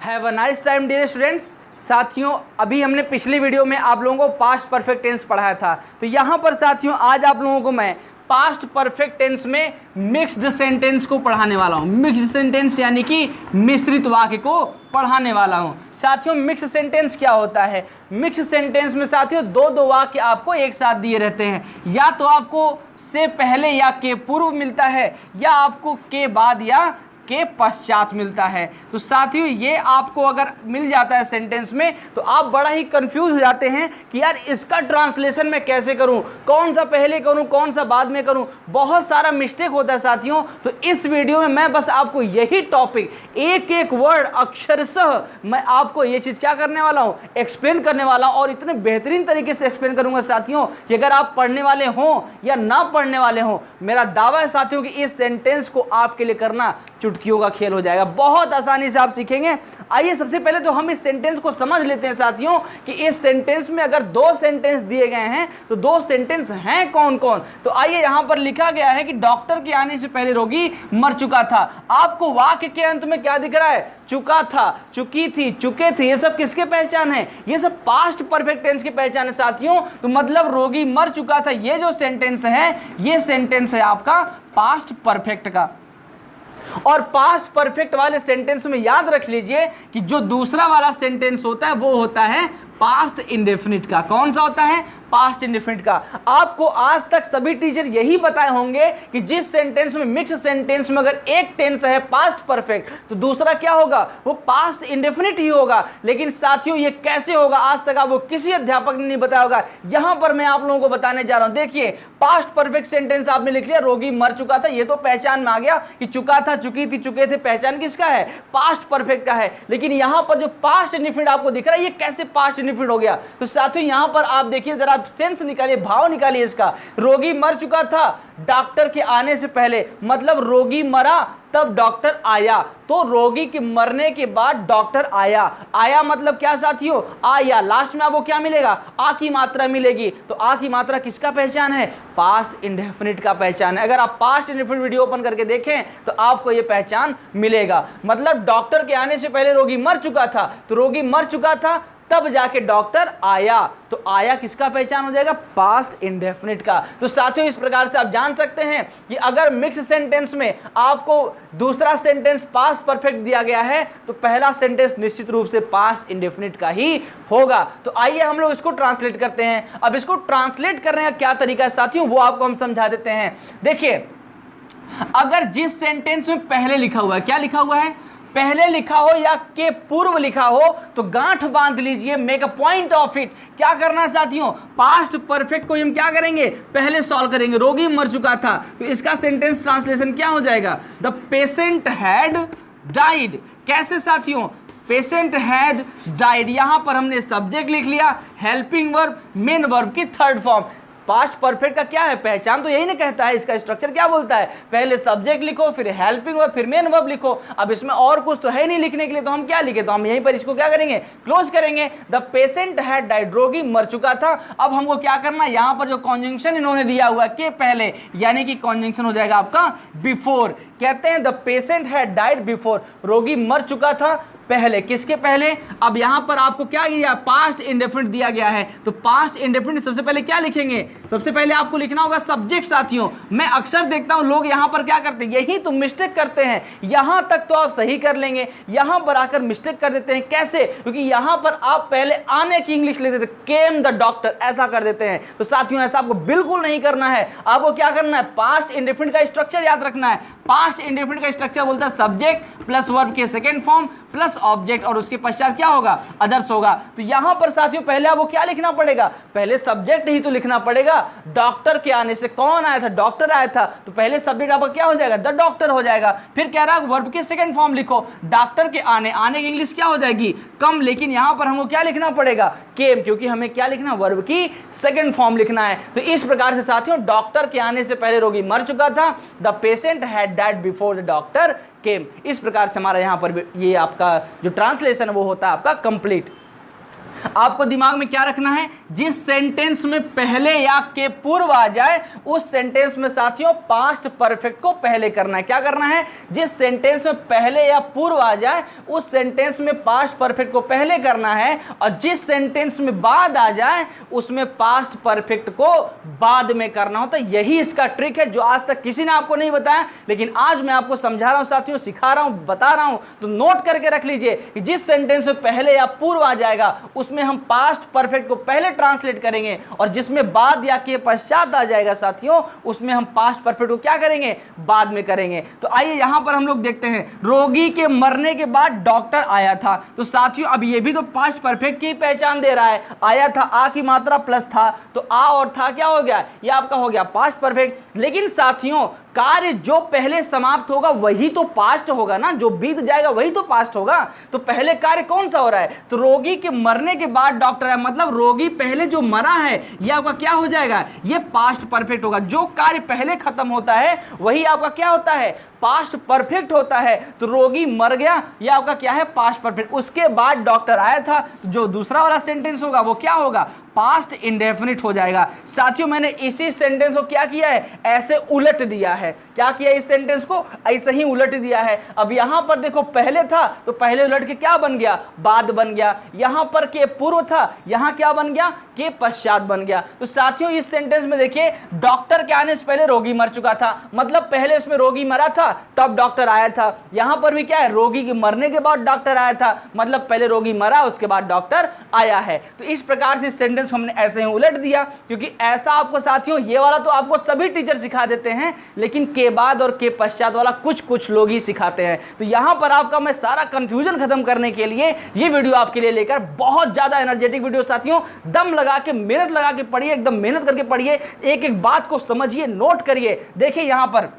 Have a nice time dear students. साथियों, अभी हमने पिछली वीडियो में आप लोगों को पास्ट परफेक्ट टेंस पढ़ाया था, तो यहाँ पर साथियों आज आप लोगों को मैं पास्ट परफेक्ट टेंस में मिक्स्ड सेंटेंस को पढ़ाने वाला हूँ। मिक्स्ड सेंटेंस यानी कि मिश्रित वाक्य को पढ़ाने वाला हूँ। साथियों, मिक्स सेंटेंस क्या होता है? मिक्स सेंटेंस में साथियों दो वाक्य आपको एक साथ दिए रहते हैं, या तो आपको से पहले या के पूर्व मिलता है, या आपको के बाद या के पश्चात मिलता है। तो साथियों ये आपको अगर मिल जाता है सेंटेंस में तो आप बड़ा ही कंफ्यूज हो जाते हैं कि यार इसका ट्रांसलेशन मैं कैसे करूं, कौन सा पहले करूं, कौन सा बाद में करूं, बहुत सारा मिस्टेक होता है साथियों। तो इस वीडियो में मैं बस आपको यही टॉपिक एक एक वर्ड अक्षरशः मैं आपको ये चीज़ क्या करने वाला हूँ, एक्सप्लेन करने वाला हूँ, और इतने बेहतरीन तरीके से एक्सप्लेन करूँगा साथियों कि अगर आप पढ़ने वाले हों या ना पढ़ने वाले हों, मेरा दावा है साथियों कि इस सेंटेंस को आपके लिए करना चुटकियों का खेल हो जाएगा। बहुत आसानी से आप सीखेंगे। आइए सबसे पहले तो हम इस सेंटेंस को समझ लेते हैं साथियों कि इस सेंटेंस में अगर दो सेंटेंस दिए गए हैं तो दो सेंटेंस हैं कौन कौन। तो आइए यहां पर लिखा गया है कि डॉक्टर के आने से पहले रोगी मर चुका था। आपको वाक्य के अंत में क्या दिख रहा है? चुका था, चुकी थी, चुके थे। ये सब किसके पहचान है? ये सब पास्ट परफेक्ट टेंस की पहचान है साथियों। तो मतलब रोगी मर चुका था, ये जो सेंटेंस है ये सेंटेंस है आपका पास्ट परफेक्ट का। और पास्ट परफेक्ट वाले सेंटेंस में याद रख लीजिए कि जो दूसरा वाला सेंटेंस होता है वो होता है पास्ट इंडेफिनिट का। कौन सा होता है? पास्ट इंडेफिनिट का। आपको आज तक सभी टीचर यही बताए होंगे कि जिस सेंटेंस में मिक्स सेंटेंस में अगर एक टेंस है पास्ट परफेक्ट तो दूसरा क्या होगा? वो पास्ट इंडेफिनिट ही होगा। लेकिन साथियों ये कैसे होगा आज तक आपको किसी अध्यापक ने नहीं बताया होगा। यहां पर मैं आप लोगों को बताने जा रहा हूं। देखिए, पास्ट परफेक्ट सेंटेंस आपने लिख लिया, रोगी मर चुका था, ये तो पहचान में आ गया कि चुका था, चुकी थी, चुके थे। पहचान किसका है? पास्ट परफेक्ट का है। लेकिन यहां पर जो पास्ट इंडेफिनिट आपको दिख रहा है ये कैसे पास्ट इंडेफिनिट हो गया? तो साथियों यहां पर आप देखिए जरा, सेंस निकालिए, भाव निकालिए इसका। रोगी मर चुका था डॉक्टर के आने से पहले, मतलब रोगी मरा तब डॉक्टर आया। तो रोगी के मरने के बाद डॉक्टर आया। आया मतलब क्या साथियों? आया। लास्ट में आपको क्या मिलेगा? आ की मात्रा मिलेगी। तो आ की मात्रा किसका पहचान है? पास्ट इंडेफिनिट का पहचान है। अगर आप पास्ट इंडेफिनिट वीडियो ओपन करके देखें तो आपको यह पहचान मिलेगा। मतलब डॉक्टर के आने से पहले रोगी मर चुका था, तो रोगी मर चुका था तब जाके डॉक्टर आया। तो आया किसका पहचान हो जाएगा? पास्ट इंडेफिनिट का। तो साथियों इस प्रकार से आप जान सकते हैं कि अगर मिक्स सेंटेंस में आपको दूसरा सेंटेंस पास्ट परफेक्ट दिया गया है तो पहला सेंटेंस निश्चित रूप से पास्ट इंडेफिनिट का ही होगा। तो आइए हम लोग इसको ट्रांसलेट करते हैं। अब इसको ट्रांसलेट करने का क्या तरीका है साथियों वो आपको हम समझा देते हैं। देखिए, अगर जिस सेंटेंस में पहले लिखा हुआ है, क्या लिखा हुआ है? पहले लिखा हो या के पूर्व लिखा हो तो गांठ बांध लीजिए, make a point of it. क्या करना है साथियों? पास्ट परफेक्ट को हम क्या करेंगे? पहले सॉल्व करेंगे। रोगी मर चुका था तो इसका सेंटेंस ट्रांसलेशन क्या हो जाएगा? The patient had died. कैसे साथियों? Patient had died. यहां पर हमने सब्जेक्ट लिख लिया, हेल्पिंग वर्ब, मेन वर्ब की थर्ड फॉर्म। पास्ट परफेक्ट का क्या है? पहचान तो यही ना कहता है। इसका स्ट्रक्चर क्या बोलता है? पहले सब्जेक्ट लिखो, फिर हेल्पिंग वर्ब, फिर मेन वर्ब लिखो। अब इसमें और कुछ तो है नहीं लिखने के लिए, तो हम क्या लिखे? तो हम यहीं पर इसको क्या करेंगे? क्लोज करेंगे। द पेशेंट हैड डाइड, रोगी मर चुका था। अब हमको क्या करना है? यहां पर जो कॉन्जंक्शन इन्होंने दिया हुआ के पहले, यानी कि कॉन्जंक्शन हो जाएगा आपका बिफोर। कहते हैं the patient had died before, रोगी मर चुका था पहले। किसके पहले? अब यहां पर आपको क्या दिया? पास्ट इंडेफिनिट दिया गया है। तो पास्ट इंडेफिनिट सबसे पहले क्या लिखेंगे? सबसे पहले आपको लिखना होगा सब्जेक्ट। साथियों मैं अक्सर देखता हूं लोग यहां पर क्या करते हैं, यही तो मिस्टेक करते हैं। यहां तक तो आप सही कर लेंगे, यहां पर आकर मिस्टेक कर देते हैं। कैसे? क्योंकि यहां पर आप पहले आने की इंग्लिश ले देते, केम द डॉक्टर, ऐसा कर देते हैं। तो साथियों ऐसा आपको बिल्कुल नहीं करना है। आपको क्या करना है? पास्ट इंडेफिनिट का स्ट्रक्चर याद रखना है। पास्ट इंडेफिनिट का स्ट्रक्चर बोलता है सब्जेक्ट प्लस वर्ब के सेकेंड फॉर्म प्लस ऑब्जेक्ट, और उसके पश्चात क्या होगा? अदर्स होगा। तो यहां पर साथियों पहले आपको क्या लिखना पड़ेगा? पहले सब्जेक्ट ही तो लिखना पड़ेगा। डॉक्टर के आने से कौन आया था? डॉक्टर आया था। तो पहले सब्जेक्ट आपका क्या हो जाएगा? द डॉक्टर हो जाएगा। फिर कह रहा है वर्ब के सेकंड फॉर्म लिखो। डॉक्टर के आने, आने की इंग्लिश क्या हो जाएगी? कम। लेकिन यहां पर हमको क्या लिखना पड़ेगा? केम, क्योंकि हमें क्या लिखना? वर्ब की सेकंड फॉर्म लिखना है। तो इस प्रकार से साथियों डॉक्टर के आने से पहले रोगी मर चुका था। The patient had died before the doctor केम। इस प्रकार से हमारा यहां पर ये आपका जो ट्रांसलेशन वो होता है आपका कंप्लीट। आपको दिमाग में क्या रखना है, जिस सेंटेंस में पहले या के पूर्व आ जाए उस सेंटेंस में साथियों पास्ट परफेक्ट को पहले करना है। क्या करना है, जिस सेंटेंस में पहले या पूर्व आ जाए उस सेंटेंस में पास्ट परफेक्ट को पहले करना है, और जिस सेंटेंस में बाद आ जाए उसमें पास्ट परफेक्ट को बाद में करना होता है। यही इसका ट्रिक है जो आज तक किसी ने आपको नहीं बताया, लेकिन आज मैं आपको समझा रहा हूं साथियों, सिखा रहा हूं, बता रहा हूं। तो नोट करके रख लीजिए कि जिस सेंटेंस में पहले या पूर्व आ जाएगा उसमें हम पास्ट परफेक्ट को पहले ट्रांसलेट करेंगे, और जिसमें बाद या के पश्चात आ जाएगा साथियों उसमें हम पास्ट परफेक्ट को क्या करेंगे, बाद में करेंगे। तो आइए यहां पर हम लोग देखते हैं, रोगी के मरने के बाद डॉक्टर आया था। तो साथियों अब ये भी तो पास्ट परफेक्ट की पहचान दे रहा है। आया था, आ की मात्रा प्लस था, तो आ और था क्या हो गया, ये आपका हो गया पास्ट परफेक्ट। लेकिन साथियों कार्य जो पहले समाप्त होगा वही तो पास्ट होगा ना, जो बीत जाएगा वही तो पास्ट होगा। तो पहले कार्य कौन सा हो रहा है, तो रोगी के मरने के बाद डॉक्टर है, मतलब रोगी पहले जो मरा है ये आपका क्या हो जाएगा, ये पास्ट परफेक्ट होगा। जो कार्य पहले खत्म होता है वही आपका क्या होता है, पास्ट परफेक्ट होता है। तो रोगी मर गया, ये आपका क्या है, पास्ट परफेक्ट। उसके बाद डॉक्टर आया था, जो दूसरा वाला सेंटेंस होगा वो क्या होगा, पास्ट इंडेफिनिट हो जाएगा। साथियों मैंने इसी सेंटेंस को क्या किया है, ऐसे उलट दिया है। क्या किया, इस सेंटेंस को ऐसे ही उलट दिया है। अब यहां पर देखो पहले था तो पहले उलट के क्या बन गया, बाद बन गया। यहां पर के पूर्व था, यहां क्या बन गया, के पश्चात बन गया। तो साथियों इस सेंटेंस में देखिए डॉक्टर के आने से पहले रोगी मर चुका था, मतलब पहले उसमें रोगी मरा था तब डॉक्टर आया था। यहां पर भी क्या है, रोगी के मरने के बाद डॉक्टर आया था, मतलब पहले रोगी मरा उसके बाद डॉक्टर आया है। तो इस प्रकार से सेंटेंस हमने ऐसे ही उलट दिया, क्योंकि ऐसा आपको साथियों ये वाला तो आपको सभी टीचर सिखा देते हैं, लेकिन के बाद और के पश्चात वाला कुछ लोग ही सिखाते हैं। तो यहां पर आपका मैं सारा कंफ्यूजन खत्म करने के लिए ये वीडियो आपके लिए लेकर, बहुत ज्यादा एनर्जेटिक वीडियो साथियों, दम लगा के मेहनत लगा के पढ़िए, एकदम मेहनत करके पढ़िए, एक एक बात को समझिए, नोट करिए। देखिए यहां पर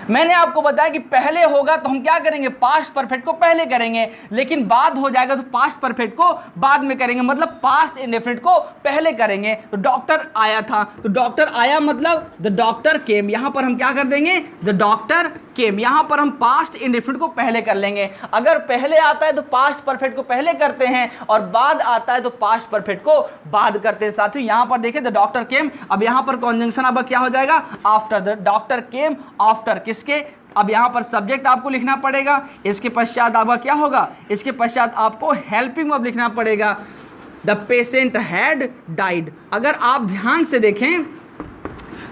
मैंने आपको बताया कि पहले होगा तो हम क्या करेंगे, पास्ट परफेक्ट को पहले करेंगे, लेकिन बाद हो जाएगा तो पास्ट परफेक्ट को बाद में करेंगे, मतलब पास्ट इंडेफिनिट को पहले करेंगे। तो डॉक्टर आया था, तो डॉक्टर आया मतलब द डॉक्टर केम, यहां पर हम क्या कर देंगे, द डॉक्टर केम, यहां पर हम पास्ट इंडेफिनिट को पहले कर लेंगे। अगर पहले आता है तो पास्ट परफेक्ट को पहले करते हैं, और बाद आता है तो पास्ट परफेक्ट को बाद करते हैं। साथियों यहां पर देखिए द डॉक्टर केम, अब यहां पर कॉन्जंक्शन अब क्या हो जाएगा, after, the doctor came after किसके, अब यहां पर सब्जेक्ट आपको लिखना पड़ेगा, इसके पश्चात आपका क्या होगा, इसके पश्चात आपको हेल्पिंग वर्ब लिखना पड़ेगा, द पेशेंट हैड डाइड। अगर आप ध्यान से देखें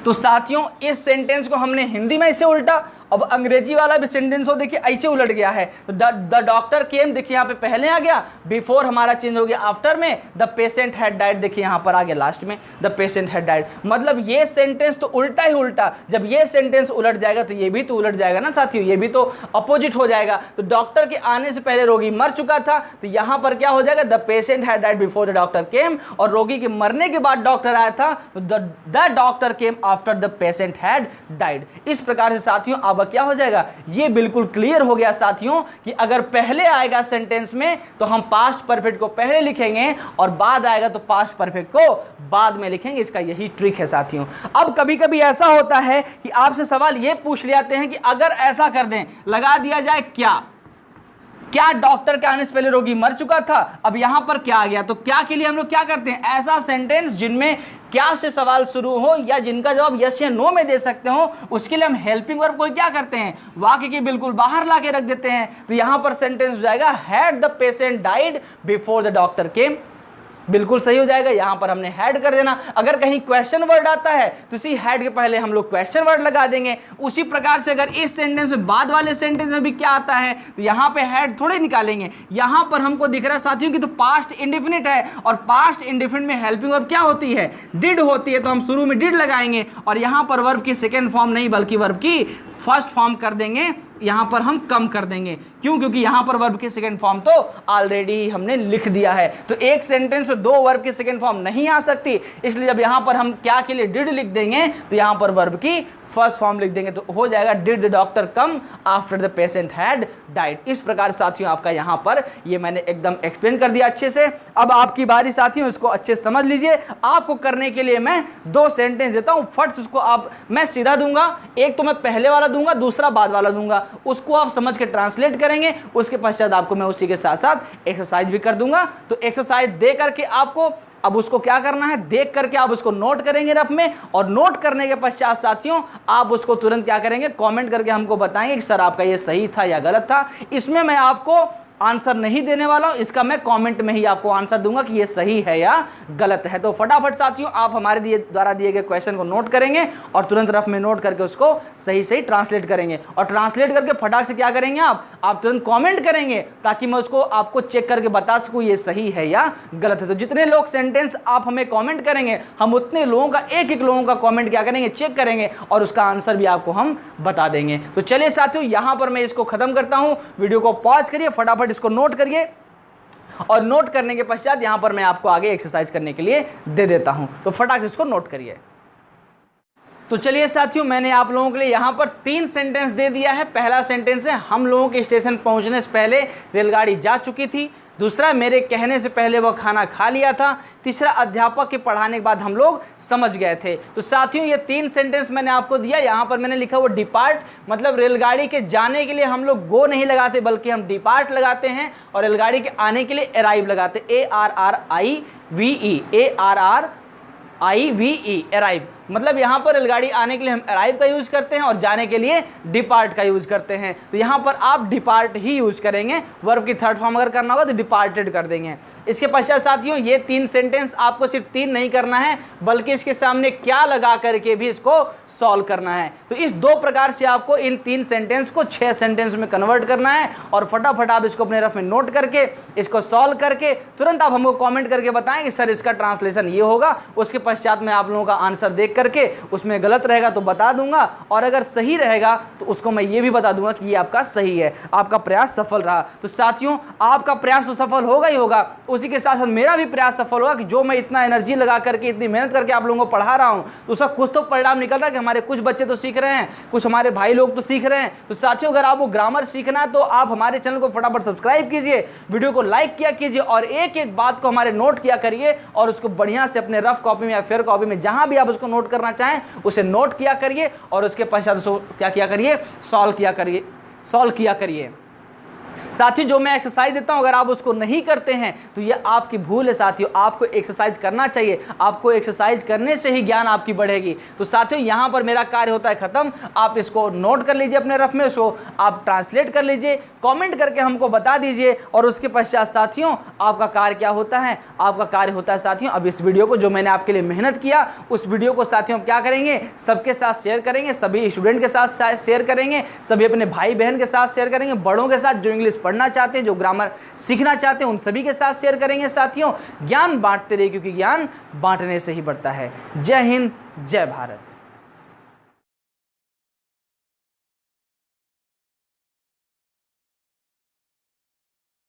तो साथियों इस सेंटेंस को हमने हिंदी में इसे उल्टा, अब अंग्रेजी वाला भी सेंटेंस हो देखिए ऐसे उलट गया है। तो द डॉक्टर केम देखिए यहाँ पे पहले आ गया, बिफोर हमारा चेंज हो गया आफ्टर में, द पेशेंट हैड डाइड देखिए यहाँ पर आ गया लास्ट में, द पेशेंट हैड डाइड। मतलब ये सेंटेंस तो उल्टा ही उल्टा, जब ये सेंटेंस उलट जाएगा तो ये भी तो उलट जाएगा ना साथियों, ये भी तो अपोजिट हो जाएगा। तो डॉक्टर के आने से पहले रोगी मर चुका था, तो यहाँ पर क्या हो जाएगा, the patient had died before the doctor केम, और रोगी के मरने के बाद डॉक्टर आया था, तो the doctor came after the patient had died. इस प्रकार से साथियों अब क्या हो जाएगा, ये बिल्कुल क्लियर हो गया साथियों कि अगर पहले आएगा सेंटेंस में तो हम पास्ट परफेक्ट को पहले लिखेंगे, और बाद आएगा तो पास्ट परफेक्ट को बाद में लिखेंगे। इसका यही ट्रिक है साथियों। अब कभी कभी ऐसा होता है कि आपसे सवाल ये पूछ लेते हैं कि अगर ऐसा कर दें, लगा दिया जाए क्या डॉक्टर के आने से पहले रोगी मर चुका था, अब यहां पर क्या आ गया, तो क्या के लिए हम लोग क्या करते हैं, ऐसा सेंटेंस जिनमें क्या से सवाल शुरू हो या जिनका जवाब यस या नो में दे सकते हो, उसके लिए हम हेल्पिंग वर्ब को क्या करते हैं, वाक्य के बिल्कुल बाहर लाके रख देते हैं। तो यहां पर सेंटेंस हो जाएगा had the patient died before the doctor केम, बिल्कुल सही हो जाएगा। यहां पर हमने हैड कर देना। अगर कहीं क्वेश्चन वर्ड आता है तो इसी हैड के पहले हम लोग क्वेश्चन वर्ड लगा देंगे। उसी प्रकार से अगर इस सेंटेंस में बाद वाले सेंटेंस में भी क्या आता है तो यहां पे हैड थोड़े निकालेंगे। यहां पर हमको दिख रहा है साथियों कि तो पास्ट इंडेफिनिट है, और पास्ट इंडेफिनिट में हेल्पिंग वर्ब क्या होती है, डिड होती है, तो हम शुरू में डिड लगाएंगे, और यहां पर वर्ब की सेकेंड फॉर्म नहीं बल्कि वर्ब की फर्स्ट फॉर्म कर देंगे। यहां पर हम कम कर देंगे, क्यों, क्योंकि यहां पर वर्ब की सेकंड फॉर्म तो ऑलरेडी ही हमने लिख दिया है। तो एक सेंटेंस में दो वर्ब की सेकंड फॉर्म नहीं आ सकती, इसलिए जब यहां पर हम क्या के लिए डिड लिख देंगे तो यहां पर वर्ब की फर्स्ट फॉर्म लिख देंगे तो हो जाएगा did the doctor come after the patient had died. इस प्रकार साथियों आपका यहाँ पर ये मैंने एकदम एक्सप्लेन कर दिया अच्छे से। अब आपकी बारी साथियों, इसको अच्छे से समझ लीजिए। आपको करने के लिए मैं 2 सेंटेंस देता हूं, फट उसको आप मैं सीधा दूंगा, एक तो मैं पहले वाला दूंगा, दूसरा बाद वाला दूंगा, उसको आप समझ के ट्रांसलेट करेंगे। उसके पश्चात आपको मैं उसी के साथ साथ एक्सरसाइज भी कर दूंगा। तो एक्सरसाइज दे करके आपको अब उसको क्या करना है, देख करके आप उसको नोट करेंगे रफ में, और नोट करने के पश्चात साथियों आप उसको तुरंत क्या करेंगे, कमेंट करके हमको बताएंगे कि सर आपका ये सही था या गलत था। इसमें मैं आपको आंसर नहीं देने वाला हूं, इसका मैं कमेंट में ही आपको आंसर दूंगा कि ये सही है या गलत है। तो फटाफट साथियों आप हमारे द्वारा दिए गए क्वेश्चन को नोट करेंगे और तुरंत रफ में नोट करके उसको सही सही ट्रांसलेट करेंगे, और ट्रांसलेट करके फटाक से क्या करेंगे आप तुरंत कमेंट करेंगे ताकि मैं उसको आपको चेक करके बता सकूं ये सही है या गलत है। तो जितने लोग सेंटेंस आप हमें कॉमेंट करेंगे, हम उतने लोगों का एक लोगों का कॉमेंट क्या करेंगे, चेक करेंगे, और उसका आंसर भी आपको हम बता देंगे। तो चलिए साथियों यहां पर मैं इसको खत्म करता हूं, वीडियो को पॉज करिए, फटाफट इसको नोट करिए, और नोट करने के पश्चात यहां पर मैं आपको आगे एक्सरसाइज करने के लिए दे देता हूं। तो फटाक से इसको नोट करिए। तो चलिए साथियों मैंने आप लोगों के लिए यहां पर 3 सेंटेंस दे दिया है। पहला सेंटेंस है हम लोगों के स्टेशन पहुंचने से पहले रेलगाड़ी जा चुकी थी। दूसरा मेरे कहने से पहले वह खाना खा लिया था। तीसरा अध्यापक के पढ़ाने के बाद हम लोग समझ गए थे। तो साथियों ये 3 सेंटेंस मैंने आपको दिया। यहाँ पर मैंने लिखा वो डिपार्ट, मतलब रेलगाड़ी के जाने के लिए हम लोग गो नहीं लगाते बल्कि हम डिपार्ट लगाते हैं, और रेलगाड़ी के आने के लिए अराइव लगाते, ARRIVE अराइव। मतलब यहाँ पर रेलगाड़ी आने के लिए हम अराइव का यूज़ करते हैं और जाने के लिए डिपार्ट का यूज़ करते हैं। तो यहाँ पर आप डिपार्ट ही यूज़ करेंगे, वर्ब की थर्ड फॉर्म अगर करना होगा तो डिपार्टेड कर देंगे। इसके पश्चात साथियों ये 3 सेंटेंस आपको सिर्फ 3 नहीं करना है बल्कि इसके सामने क्या लगा करके भी इसको सॉल्व करना है। तो इस 2 प्रकार से आपको इन 3 सेंटेंस को 6 सेंटेंस में कन्वर्ट करना है, और फटाफट आप इसको अपने रफ में नोट करके इसको सॉल्व करके तुरंत आप हमको कॉमेंट करके बताएं कि सर इसका ट्रांसलेशन ये होगा। उसके पश्चात मैं आप लोगों का आंसर देख करके उसमें गलत रहेगा तो बता दूंगा, और अगर सही रहेगा तो उसको मैं ये भी बता दूंगा कि ये आपका सही है, आपका प्रयास सफल रहा। तो साथियों आपका प्रयास तो सफल होगा ही होगा, उसी के साथ साथ मेरा भी प्रयास सफल होगा कि जो मैं इतना एनर्जी लगा करके इतनी मेहनत करके आप लोगों को पढ़ा रहा हूं तो उसका कुछ तो परिणाम निकल रहा है कि हमारे कुछ बच्चे तो सीख रहे हैं, कुछ हमारे भाई लोग तो सीख रहे हैं। तो साथियों अगर आपको ग्रामर सीखना है तो आप हमारे चैनल को फटाफट सब्सक्राइब कीजिए, वीडियो को लाइक किया कीजिए, और एक एक बात को हमारे नोट किया करिए, और उसको बढ़िया से अपने रफ कॉपी में या फेयर कॉपी में जहां भी आप उसको नोट करना चाहें उसे नोट किया करिए, और उसके पश्चात उसको क्या किया करिए, सॉल्व किया करिए। साथियों जो मैं एक्सरसाइज देता हूं अगर आप उसको नहीं करते हैं तो ये आपकी भूल है। साथियों आपको एक्सरसाइज करना चाहिए, आपको एक्सरसाइज करने से ही ज्ञान आपकी बढ़ेगी। तो साथियों यहां पर मेरा कार्य होता है खत्म। आप इसको नोट कर लीजिए अपने रफ में, उसको आप ट्रांसलेट कर लीजिए, कमेंट करके हमको बता दीजिए, और उसके पश्चात साथियों आपका कार्य क्या होता है, आपका कार्य होता है साथियों अब इस वीडियो को जो मैंने आपके लिए मेहनत किया उस वीडियो को साथियों क्या करेंगे, सबके साथ शेयर करेंगे, सभी स्टूडेंट के साथ शेयर करेंगे, सभी अपने भाई बहन के साथ शेयर करेंगे, बड़ों के साथ जो इंग्लिश पढ़ना चाहते हैं, जो ग्रामर सीखना चाहते हैं उन सभी के साथ शेयर करेंगे। साथियों ज्ञान बांटते रहिए क्योंकि ज्ञान बांटने से ही बढ़ता है। जय हिंद, जय भारत।